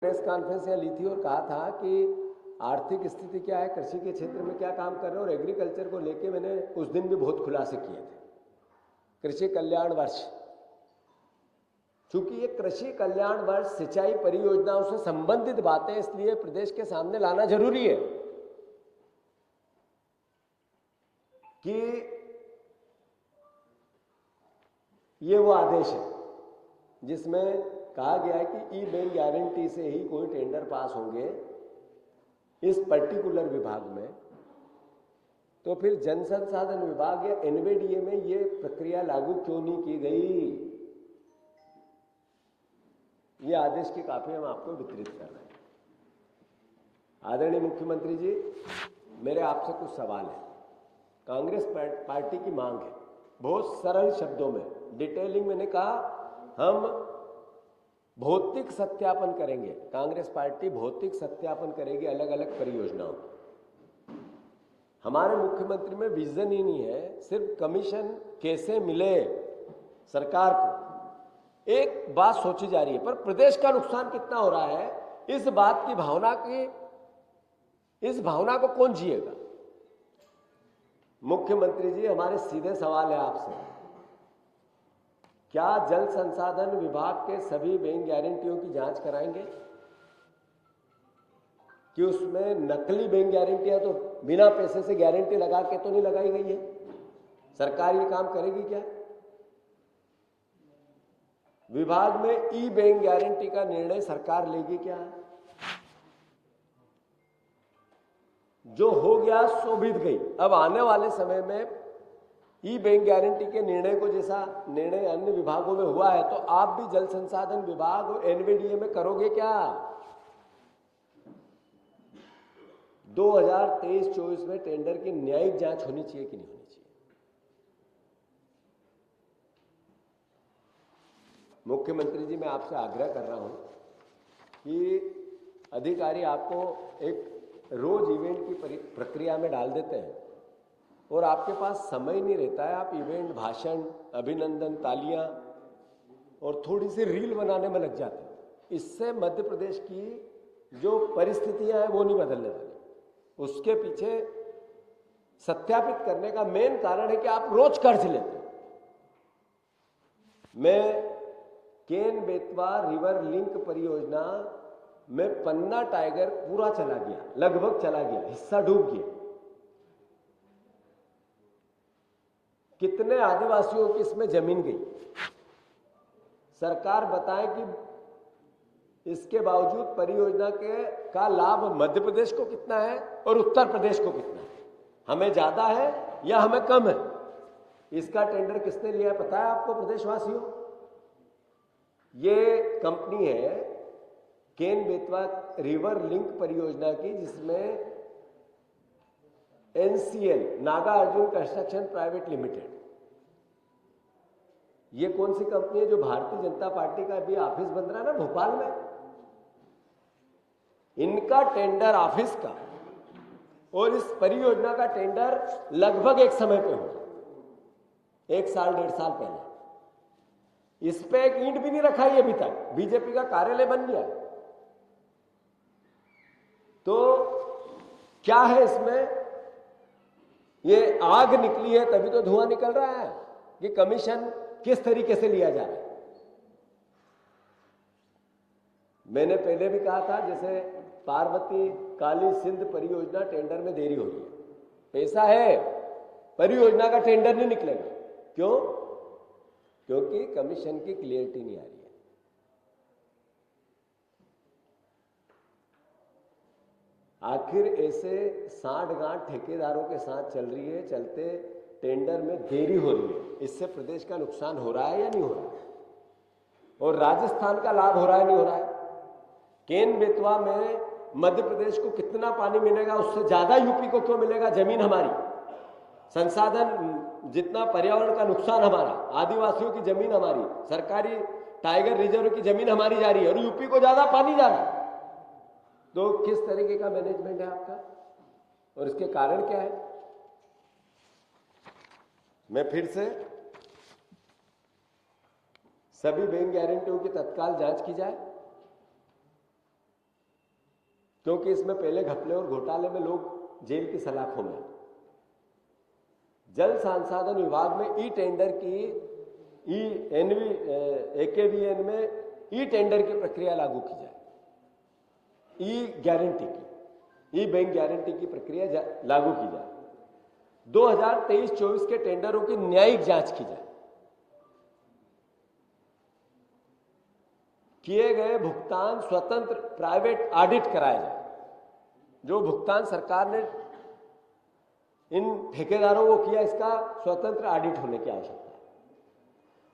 Press conference यहाँ ली थी और कहा था कि आर्थिक स्थिति क्या है, कृषि के क्षेत्र में क्या काम कर रहे हैं, और एग्रीकल्चर को लेके मैंने उस दिन भी बहुत खुलासे किए थे। कृषि कल्याण वर्ष, चूंकि ये कृषि कल्याण वर्ष सिंचाई परियोजनाओं से संबंधित बातें, इसलिए प्रदेश के सामने लाना जरूरी है कि ये वो आदेश है जिसमें कहा गया है कि ई बैंक गारंटी से ही कोई टेंडर पास होंगे इस पर्टिकुलर विभाग में, तो फिर जन संसाधन विभाग या एनवीडीए में ये प्रक्रिया लागू क्यों नहीं की गई? ये आदेश की कॉपी हम आपको वितरित कर रहे हैं। आदरणीय मुख्यमंत्री जी, मेरे आपसे कुछ सवाल है। कांग्रेस पार्टी की मांग है, बहुत सरल शब्दों में, डिटेलिंग मैंने कहा, हम भौतिक सत्यापन करेंगे। कांग्रेस पार्टी भौतिक सत्यापन करेगी अलग अलग परियोजनाओं। हमारे मुख्यमंत्री में विजन ही नहीं है, सिर्फ कमीशन कैसे मिले सरकार को, एक बात सोची जा रही है, पर प्रदेश का नुकसान कितना हो रहा है, इस बात की भावना इस भावना को कौन जिएगा? मुख्यमंत्री जी, हमारे सीधे सवाल है आपसे, क्या जल संसाधन विभाग के सभी बैंक गारंटियों की जांच कराएंगे कि उसमें नकली बैंक गारंटियां तो बिना पैसे से गारंटी लगा के तो नहीं लगाई गई है? सरकार ये काम करेगी क्या? विभाग में ई बैंक गारंटी का निर्णय सरकार लेगी क्या? जो हो गया सो बीत गई। अब आने वाले समय में ई बैंक गारंटी के निर्णय को जैसा निर्णय अन्य विभागों में हुआ है, तो आप भी जल संसाधन विभाग और एनवीडीए में करोगे क्या? 2023-24 में टेंडर की न्यायिक जांच होनी चाहिए कि नहीं होनी चाहिए? मुख्यमंत्री जी, मैं आपसे आग्रह कर रहा हूं कि अधिकारी आपको एक रोज इवेंट की प्रक्रिया में डाल देते हैं और आपके पास समय नहीं रहता है। आप इवेंट, भाषण, अभिनंदन, तालियां और थोड़ी सी रील बनाने में लग जाते हैं। इससे मध्य प्रदेश की जो परिस्थितियां हैं वो नहीं बदलने वाली। उसके पीछे सत्यापित करने का मेन कारण है कि आप रोज कर्ज लेते हैं। मैं केन बेतवा रिवर लिंक परियोजना में पन्ना टाइगर पूरा चला गया, लगभग चला गया, हिस्सा डूब गया। कितने आदिवासियों की इसमें जमीन गई? सरकार बताए कि इसके बावजूद परियोजना का लाभ मध्य प्रदेश को कितना है और उत्तर प्रदेश को कितना है, हमें ज्यादा है या हमें कम है? इसका टेंडर किसने लिया है पता है आपको प्रदेशवासियों? ये कंपनी है केन बेतवा रिवर लिंक परियोजना की, जिसमें NCL, Naga Arjun construction private limited, ये कौन सी कंपनी है? जो भारतीय जनता पार्टी का भी ऑफिस बन रहा है ना भोपाल में, इनका टेंडर ऑफिस का और इस परियोजना का टेंडर लगभग एक समय पे हुआ, 1 साल 1.5 साल पहले। इस पे एक ईंट भी नहीं रखा है अभी तक, बीजेपी का कार्यालय बन गया। तो क्या है इसमें? ये आग निकली है तभी तो धुआं निकल रहा है कि कमीशन किस तरीके से लिया जा रहा है। मैंने पहले भी कहा था, जैसे पार्वती काली सिंध परियोजना टेंडर में देरी हो रही है, पैसा है, परियोजना का टेंडर नहीं निकलेगा। क्यों? क्योंकि कमीशन की क्लियरिटी नहीं आ रही है। आखिर ऐसे सांठ-गांठ ठेकेदारों के साथ चल रही है, चलते टेंडर में देरी हो रही है। इससे प्रदेश का नुकसान हो रहा है या नहीं हो रहा है? और राजस्थान का लाभ हो रहा है नहीं हो रहा है? केन बेतवा में मध्य प्रदेश को कितना पानी मिलेगा, उससे ज्यादा यूपी को क्यों मिलेगा? जमीन हमारी, संसाधन जितना, पर्यावरण का नुकसान हमारा, आदिवासियों की जमीन हमारी, सरकारी टाइगर रिजर्व की जमीन हमारी जा रही है और यूपी को ज्यादा पानी जा रहा है। तो किस तरीके का मैनेजमेंट है आपका और इसके कारण क्या है? मैं फिर से सभी बैंक गारंटियों की तत्काल जांच की जाए, क्योंकि इसमें पहले घपले और घोटाले में लोग जेल की सलाखों में। जल संसाधन विभाग में ई टेंडर की AKVN में ई टेंडर की प्रक्रिया लागू की जाए, ई गारंटी की, ई बैंक गारंटी की प्रक्रिया लागू की जाए। 2023-24 के टेंडरों की न्यायिक जांच की जाए। किए गए भुगतान स्वतंत्र प्राइवेट ऑडिट कराया जाए। जो भुगतान सरकार ने इन ठेकेदारों को किया, इसका स्वतंत्र ऑडिट होने की आवश्यकता है।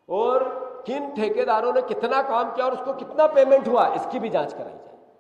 और किन ठेकेदारों ने कितना काम किया और उसको कितना पेमेंट हुआ, इसकी भी जांच कराई जाए।